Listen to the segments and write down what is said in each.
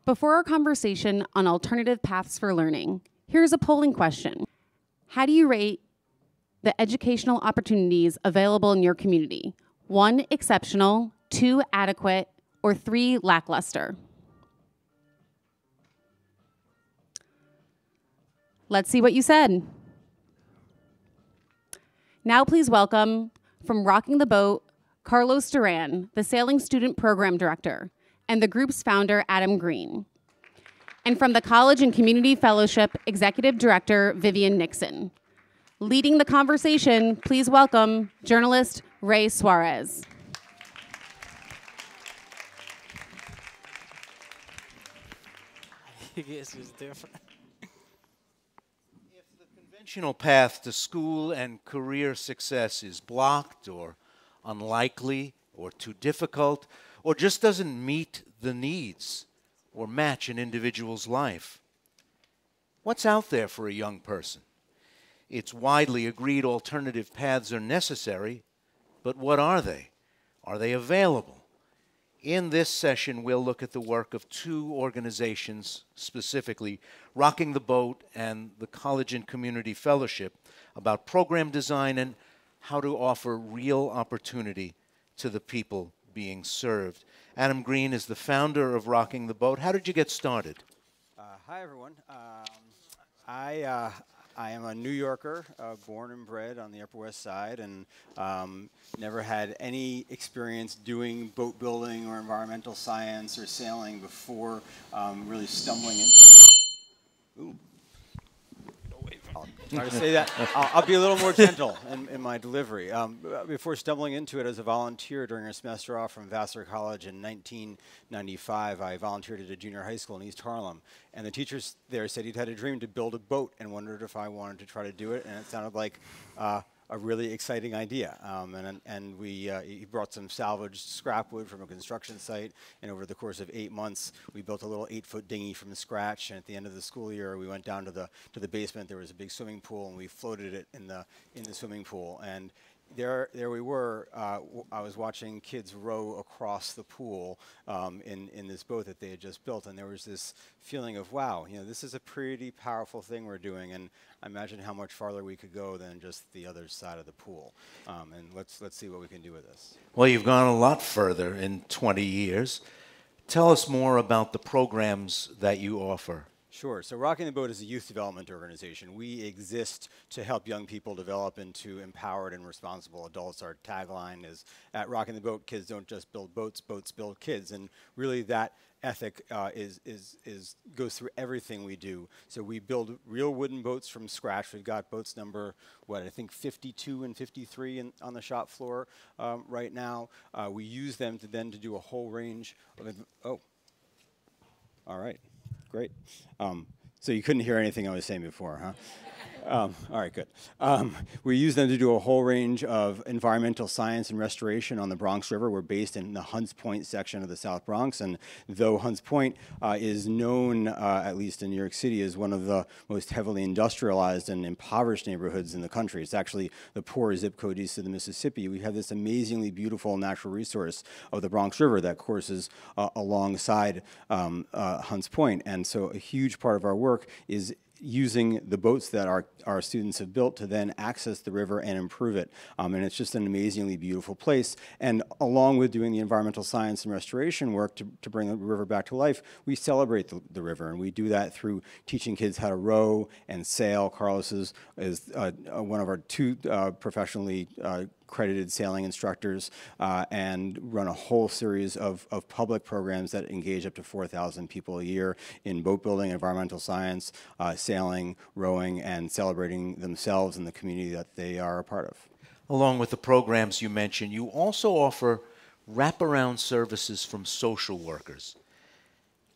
Before our conversation on alternative paths for learning, here's a polling question. How do you rate the educational opportunities available in your community? 1, exceptional, 2, adequate, or 3, lackluster? Let's see what you said. Now please welcome, from Rocking the Boat, Carlos Duran, the Sailing Student Program Director, and the group's founder, Adam Green. And from the College and Community Fellowship, Executive Director, Vivian Nixon. Leading the conversation, please welcome journalist Ray Suarez. I guess it's different. If the conventional path to school and career success is blocked or unlikely or too difficult or just doesn't meet the needs or match an individual's life, what's out there for a young person? It's widely agreed alternative paths are necessary, but what are they? Are they available? In this session, we'll look at the work of 2 organizations, specifically Rocking the Boat and the College and Community Fellowship, about program design and how to offer real opportunity to the people being served. Adam Green is the founder of Rocking the Boat. How did you get started? Hi, everyone. I am a New Yorker, born and bred on the Upper West Side, and never had any experience doing boat building or environmental science or sailing before really stumbling into. Ooh. I'll try to say that. I'll be a little more gentle in my delivery. Before stumbling into it as a volunteer during a semester off from Vassar College in 1995, I volunteered at a junior high school in East Harlem. And the teachers there said he'd had a dream to build a boat and wondered if I wanted to try to do it. And it sounded like a really exciting idea. And he brought some salvaged scrap wood from a construction site, and over the course of 8 months, we built a little 8-foot dinghy from scratch. And at the end of the school year, we went down to the basement. There was a big swimming pool, and we floated it in the swimming pool. And there we were. I was watching kids row across the pool in this boat that they had just built, and there was this feeling of, wow, this is a pretty powerful thing we're doing, and I imagine how much farther we could go than just the other side of the pool. And let's see what we can do with this. Well, you've gone a lot further in 20 years. Tell us more about the programs that you offer. Sure. So Rocking the Boat is a youth development organization. We exist to help young people develop into empowered and responsible adults. Our tagline is, at Rocking the Boat, kids don't just build boats, boats build kids. And really that ethic goes through everything we do. So we build real wooden boats from scratch. We've got boats number, I think 52 and 53 on the shop floor right now. We use them to do a whole range of, all right. Great. So you couldn't hear anything I was saying before, huh? All right, good. We use them to do a whole range of environmental science and restoration on the Bronx River. We're based in the Hunts Point section of the South Bronx, and though Hunts Point is known, at least in New York City, as one of the most heavily industrialized and impoverished neighborhoods in the country, it's actually the poor zip code east of the Mississippi. We have this amazingly beautiful natural resource of the Bronx River that courses alongside Hunts Point, and so a huge part of our work is using the boats that our students have built to then access the river and improve it. And it's just an amazingly beautiful place. And along with doing the environmental science and restoration work to bring the river back to life, we celebrate the river. And we do that through teaching kids how to row and sail. Carlos is one of our 2 professionally accredited sailing instructors, and run a whole series of public programs that engage up to 4,000 people a year in boat building, environmental science, sailing, rowing, and celebrating themselves and the community that they are a part of. Along with the programs you mentioned, you also offer wraparound services from social workers.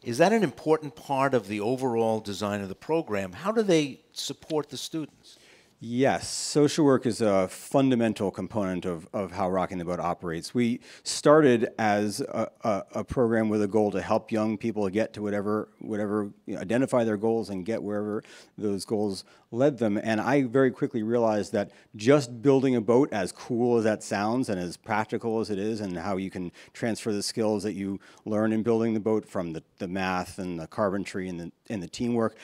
Is that an important part of the overall design of the program? How do they support the students? Yes, social work is a fundamental component of how Rocking the Boat operates. We started as a program with a goal to help young people get to whatever identify their goals and get wherever those goals led them. And I very quickly realized that just building a boat, as cool as that sounds and as practical as it is, and how you can transfer the skills that you learn in building the boat from the math and the carpentry and the teamwork,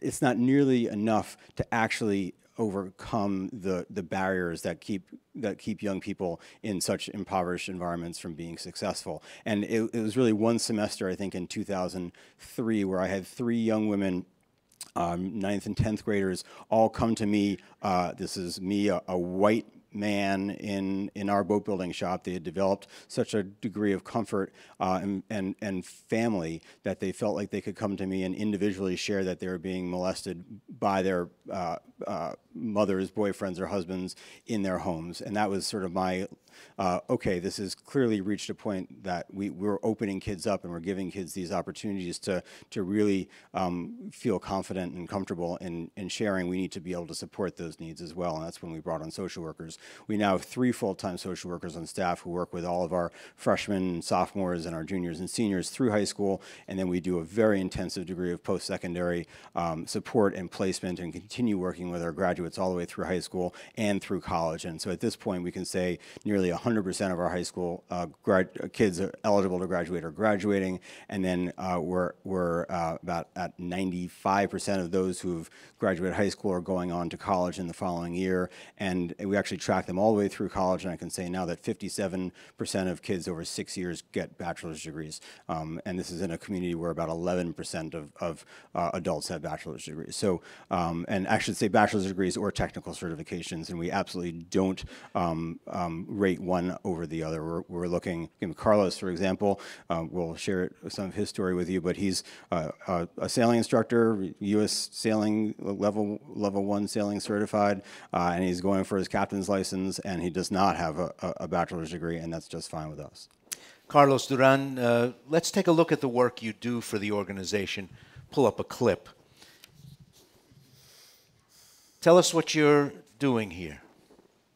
it's not nearly enough to actually overcome the barriers that keep young people in such impoverished environments from being successful. And it was really one semester, I think, in 2003, where I had 3 young women, 9th and 10th graders, all come to me. This is me, a white man in our boat building shop. They had developed such a degree of comfort and family that they felt like they could come to me and individually share that they were being molested by their mothers, boyfriends, or husbands in their homes. And that was sort of my, okay, this has clearly reached a point that we're opening kids up and we're giving kids these opportunities to really feel confident and comfortable in sharing. We need to be able to support those needs as well. And that's when we brought on social workers. We now have 3 full-time social workers on staff who work with all of our freshmen and sophomores and our juniors and seniors through high school. And then we do a very intensive degree of post-secondary support and placement, and continue working with our graduates all the way through high school and through college. And so at this point, we can say nearly 100% of our high school kids are eligible to graduate are graduating. And then we're about at 95% of those who've graduated high school are going on to college in the following year. And we actually track them all the way through college, and I can say now that 57% of kids over 6 years get bachelor's degrees. And this is in a community where about 11% of adults have bachelor's degrees. So, and I should say bachelor's degrees or technical certifications, and we absolutely don't rate one over the other. We're looking, Carlos, for example, we'll share some of his story with you, but he's a sailing instructor, U.S. sailing level 1 sailing certified, and he's going for his captain's license, and he does not have a bachelor's degree, and that's just fine with us. Carlos Duran, let's take a look at the work you do for the organization. Pull up a clip. Tell us what you're doing here.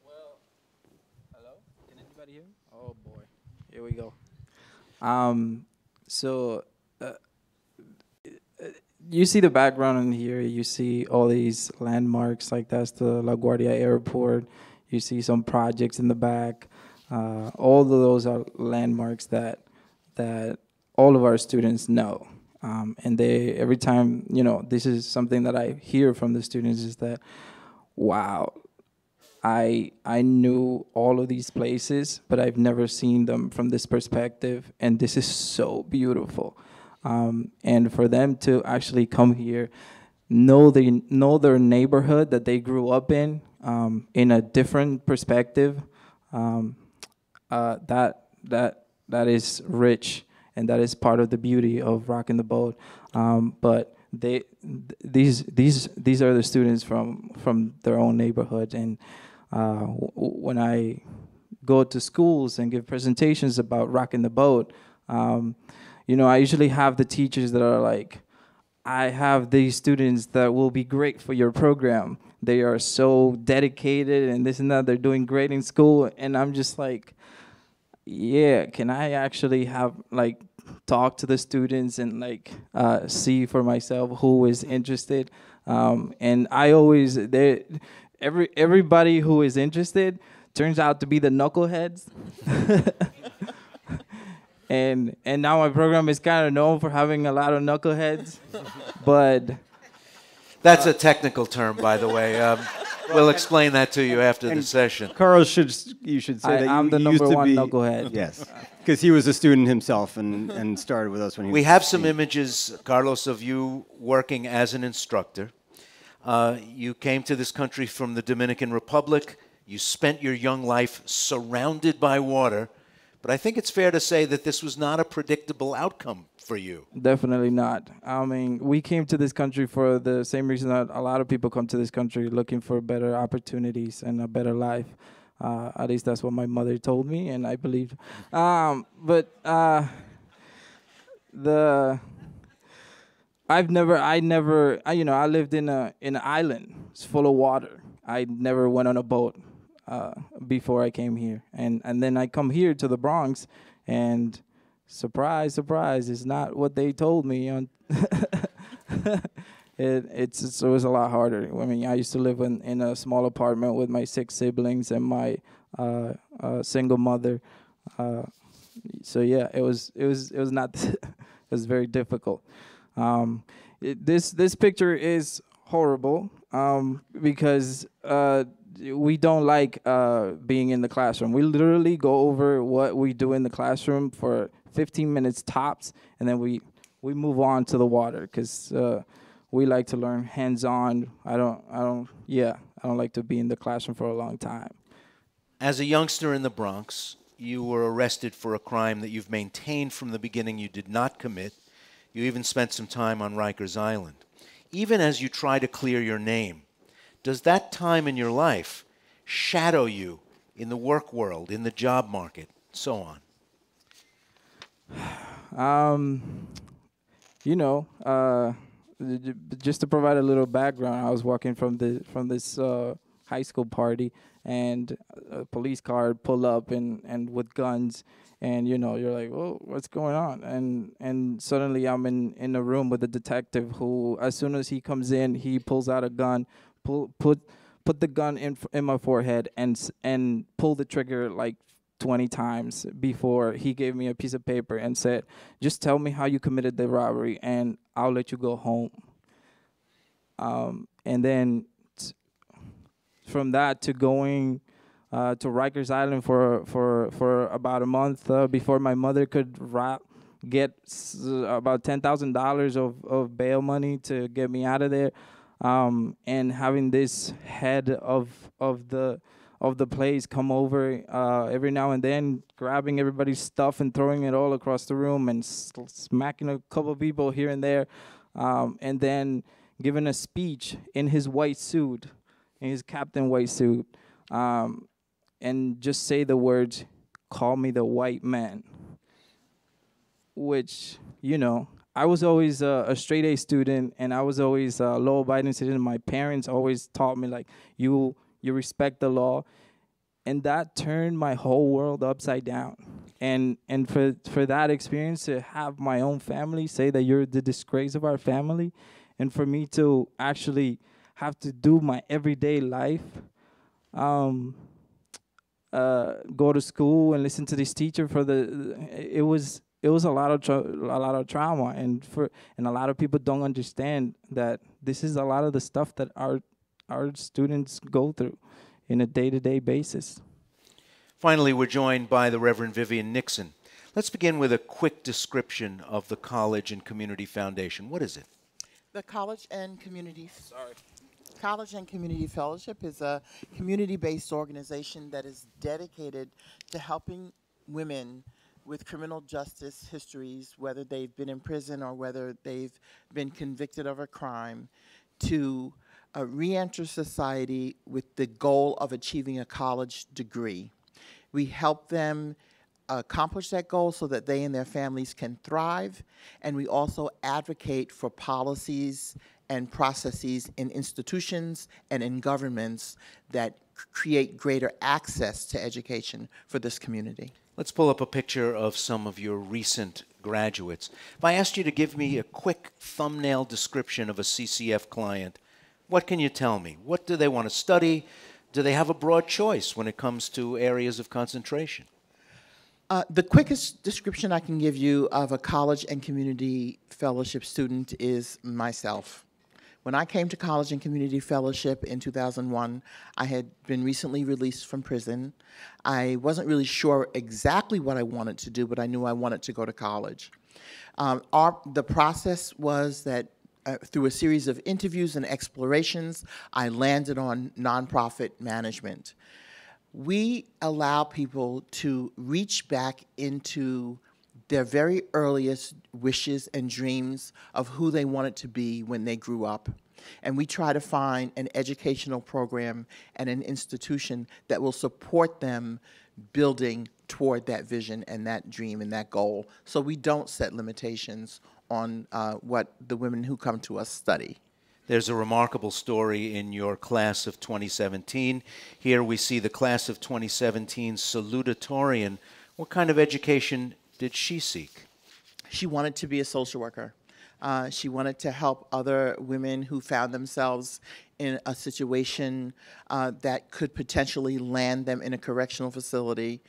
Well, hello? Can anybody hear me? Oh, boy. Here we go. You see the background in here. You see all these landmarks, like that's the LaGuardia Airport. You see some projects in the back. All of those are landmarks that all of our students know. And they, every time, this is something that I hear from the students is that, wow, I knew all of these places, but I've never seen them from this perspective, and this is so beautiful. And for them to actually come here, know their neighborhood that they grew up in a different perspective, that is rich, and that is part of the beauty of Rocking the Boat. But these are the students from their own neighborhood, and when I go to schools and give presentations about Rocking the Boat, I usually have the teachers that are like, I have these students that will be great for your program. They are so dedicated and this and that. They're doing great in school. And I'm just like, yeah, can I actually have, talk to the students and, see for myself who is interested? And I always, everybody who is interested turns out to be the knuckleheads. And now my program is kind of known for having a lot of knuckleheads, but that's a technical term, by the way. We'll explain that to you after the session. Carlos, you should say that I'm the number one knucklehead. Yes, because he was a student himself and started with us when he was 16. We have some images, Carlos, of you working as an instructor. You came to this country from the Dominican Republic. You spent your young life surrounded by water. But I think it's fair to say that this was not a predictable outcome for you. Definitely not. I mean, we came to this country for the same reason that a lot of people come to this country, looking for better opportunities and a better life. At least that's what my mother told me, and I believed. I lived in an island. It's full of water. I never went on a boat before I came here, and then I come here to the Bronx, and surprise, surprise, it's not what they told me. It was a lot harder. I mean, I used to live in a small apartment with my 6 siblings and my single mother. So yeah, it was not. It was very difficult. This picture is horrible because we don't like being in the classroom. We literally go over what we do in the classroom for 15 minutes tops, and then we move on to the water because we like to learn hands-on. I don't like to be in the classroom for a long time. As a youngster in the Bronx, you were arrested for a crime that you've maintained from the beginning you did not commit. You even spent some time on Rikers Island. Even as you try to clear your name, does that time in your life shadow you in the work world, in the job market, so on? Just to provide a little background, I was walking from this high school party, and a police car pull up and with guns, and you're like, well, what's going on? And suddenly I'm in a room with a detective who, as soon as he comes in, he pulls out a gun, put the gun in my forehead and pull the trigger like 20 times before he gave me a piece of paper and said, just tell me how you committed the robbery and I'll let you go home. And then from that to going to Rikers Island for about a month before my mother could get about $10,000 of bail money to get me out of there, and having this head of the place come over every now and then, grabbing everybody's stuff and throwing it all across the room and smacking a couple people here and there, and then giving a speech in his white suit, in his captain white suit, and just say the words, "Call me the white man," which, I was always a straight A student, and I was always a law-abiding citizen. My parents always taught me, like, you respect the law, and that turned my whole world upside down. And for that experience, to have my own family say that you're the disgrace of our family, and for me to actually have to do my everyday life, go to school and listen to this teacher it was a lot of trauma, and a lot of people don't understand that this is a lot of the stuff that our students go through in a day-to-day basis. Finally, we're joined by the Reverend Vivian Nixon. Let's begin with a quick description of the College and Community Foundation. What is it? The College and Community Fellowship is a community-based organization that is dedicated to helping women with criminal justice histories, whether they've been in prison or whether they've been convicted of a crime, to re-enter society with the goal of achieving a college degree. We help them accomplish that goal so that they and their families can thrive, and we also advocate for policies and processes in institutions and in governments that create greater access to education for this community. Let's pull up a picture of some of your recent graduates. If I asked you to give me a quick thumbnail description of a CCF client, what can you tell me? What do they want to study? Do they have a broad choice when it comes to areas of concentration? The quickest description I can give you of a college and community fellowship student is myself. When I came to College and Community Fellowship in 2001, I had been recently released from prison. I wasn't really sure exactly what I wanted to do, but I knew I wanted to go to college. The process was that through a series of interviews and explorations, I landed on nonprofit management. We allow people to reach back into their very earliest wishes and dreams of who they wanted to be when they grew up. And we try to find an educational program and an institution that will support them building toward that vision and that dream and that goal. So we don't set limitations on what the women who come to us study. There's a remarkable story in your class of 2017. Here we see the class of 2017 salutatorian. What kind of education did she seek? She wanted to be a social worker. She wanted to help other women who found themselves in a situation that could potentially land them in a correctional facility.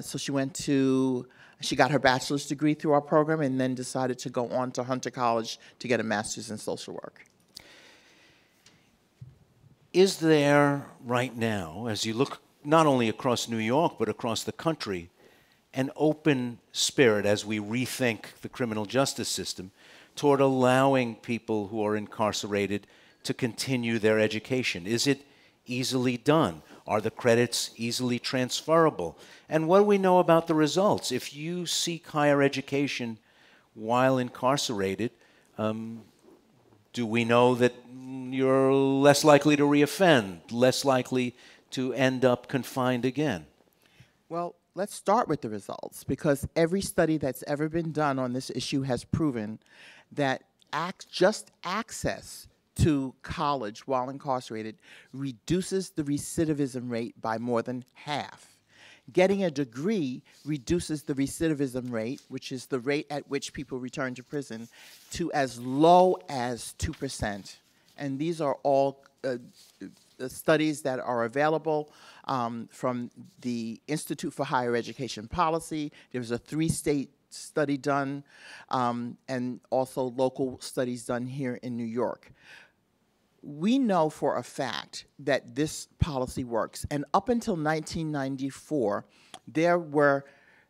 So she got her bachelor's degree through our program and then decided to go on to Hunter College to get a master's in social work. Is there right now, as you look not only across New York but across the country, an open spirit as we rethink the criminal justice system toward allowing people who are incarcerated to continue their education? Is it easily done? Are the credits easily transferable? And what do we know about the results? If you seek higher education while incarcerated, do we know that you're less likely to reoffend, less likely to end up confined again? Well, let's start with the results, because every study that's ever been done on this issue has proven that just access to college while incarcerated reduces the recidivism rate by more than half. Getting a degree reduces the recidivism rate, which is the rate at which people return to prison, to as low as 2%. And these are all studies that are available from the Institute for Higher Education Policy. There was a 3-state study done, and also local studies done here in New York. We know for a fact that this policy works, and up until 1994, there were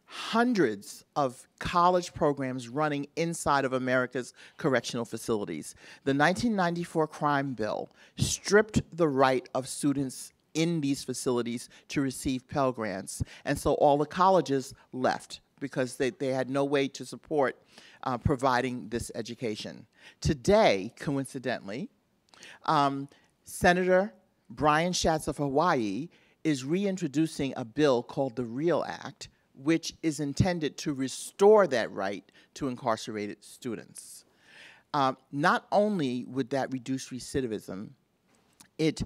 hundreds of college programs running inside of America's correctional facilities. The 1994 crime bill stripped the right of students in these facilities to receive Pell Grants, and so all the colleges left because they had no way to support providing this education. Today, coincidentally, Senator Brian Schatz of Hawaii is reintroducing a bill called the REAL Act, which is intended to restore that right to incarcerated students. Not only would that reduce recidivism, it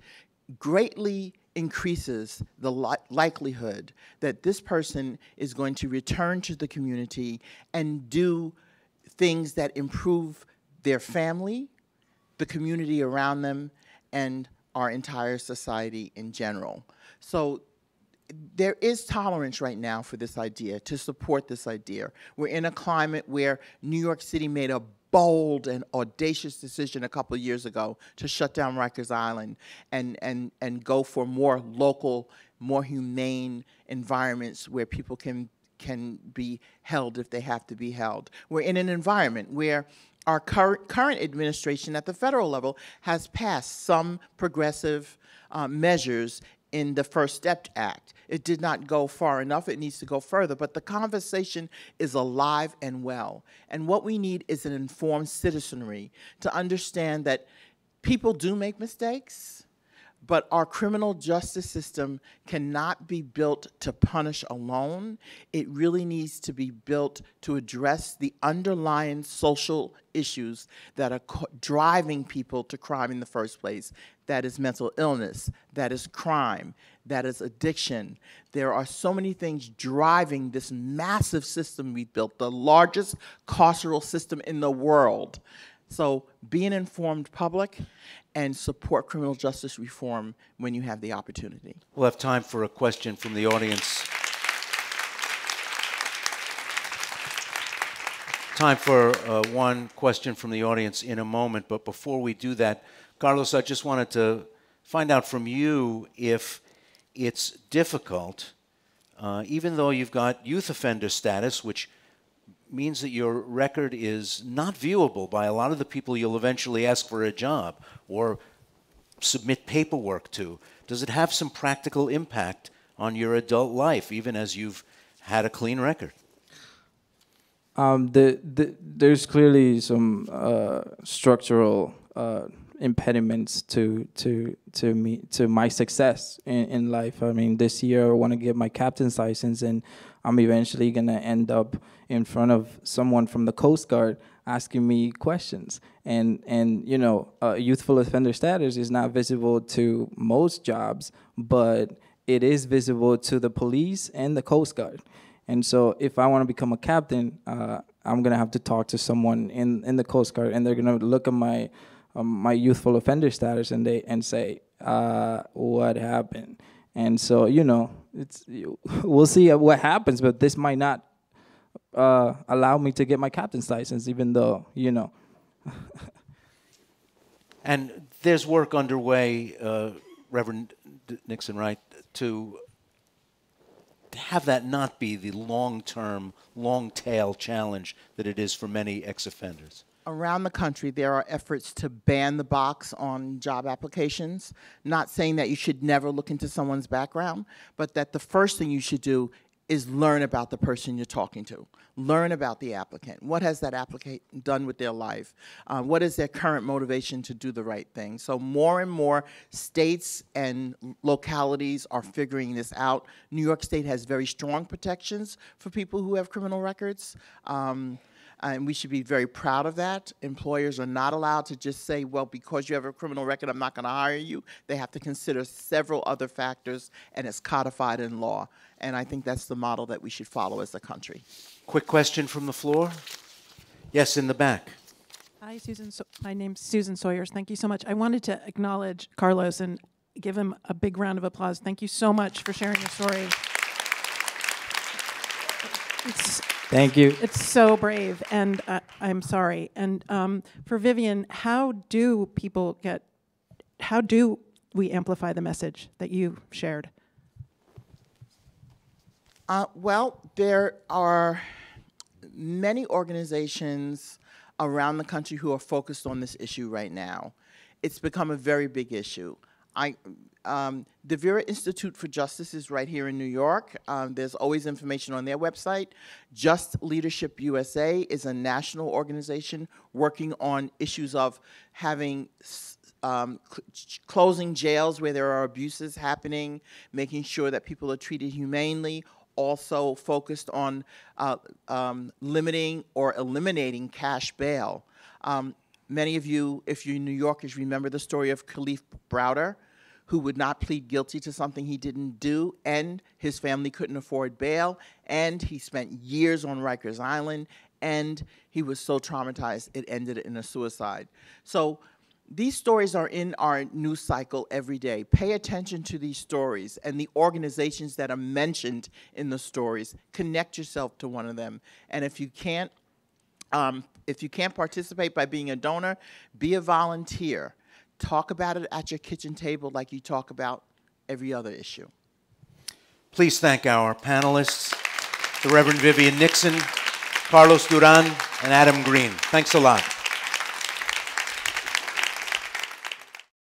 greatly increases the likelihood that this person is going to return to the community and do things that improve their family, the community around them, and our entire society in general. So there is tolerance right now for this idea, to support this idea. We're in a climate where New York City made a bold and audacious decision a couple of years ago to shut down Rikers Island and go for more local, more humane environments where people can be held if they have to be held. We're in an environment where our current administration at the federal level has passed some progressive measures in the First Step Act. It did not go far enough. It needs to go further. But the conversation is alive and well. And what we need is an informed citizenry to understand that people do make mistakes, but our criminal justice system cannot be built to punish alone. It really needs to be built to address the underlying social issues that are driving people to crime in the first place. That is mental illness, that is crime, that is addiction. There are so many things driving this massive system we built, the largest carceral system in the world. So be an informed public and support criminal justice reform when you have the opportunity. We'll have time for a question from the audience. Time for one question from the audience in a moment, but before we do that, Carlos, I just wanted to find out from you if it's difficult, even though you've got youth offender status, which means that your record is not viewable by a lot of the people you'll eventually ask for a job or submit paperwork to. Does it have some practical impact on your adult life, even as you've had a clean record? There's clearly some structural impediments to my success in life. I mean, this year I want to get my captain's license, and I'm eventually gonna end up in front of someone from the Coast Guard asking me questions. And you know, youthful offender status is not visible to most jobs, but it is visible to the police and the Coast Guard. And so if I want to become a captain, I'm going to have to talk to someone in the Coast Guard, and they're going to look at my youthful offender status and say, what happened? And so, you know, we'll see what happens, but this might not allow me to get my captain's license, even though, you know. And there's work underway, Reverend Nixon, right, to have that not be the long-term, long-tail challenge that it is for many ex-offenders. Around the country, there are efforts to ban the box on job applications. Not saying that you should never look into someone's background, but that the first thing you should do is learn about the person you're talking to. Learn about the applicant. What has that applicant done with their life? What is their current motivation to do the right thing? So more and more states and localities are figuring this out. New York State has very strong protections for people who have criminal records. And we should be very proud of that. Employers are not allowed to just say, well, because you have a criminal record, I'm not going to hire you. They have to consider several other factors, and it's codified in law. And I think that's the model that we should follow as a country. Quick question from the floor. Yes, in the back. Hi, Susan. My name's Susan Sawyers. Thank you so much. I wanted to acknowledge Carlos and give him a big round of applause. Thank you so much for sharing your story. Thank you. It's so brave, and I'm sorry. And for Vivian, how do we amplify the message that you shared? Well, there are many organizations around the country who are focused on this issue right now. It's become a very big issue. The Vera Institute for Justice is right here in New York. There's always information on their website. Just Leadership USA is a national organization working on issues of having closing jails where there are abuses happening, making sure that people are treated humanely, also focused on limiting or eliminating cash bail. Many of you, if you're New Yorkers, remember the story of Khalif Browder, who would not plead guilty to something he didn't do, and his family couldn't afford bail, and he spent years on Rikers Island, and he was so traumatized it ended in a suicide. So these stories are in our news cycle every day. Pay attention to these stories and the organizations that are mentioned in the stories. Connect yourself to one of them. And if you can't participate by being a donor, be a volunteer. Talk about it at your kitchen table like you talk about every other issue. Please thank our panelists, the Reverend Vivian Nixon, Carlos Duran, and Adam Green. Thanks a lot.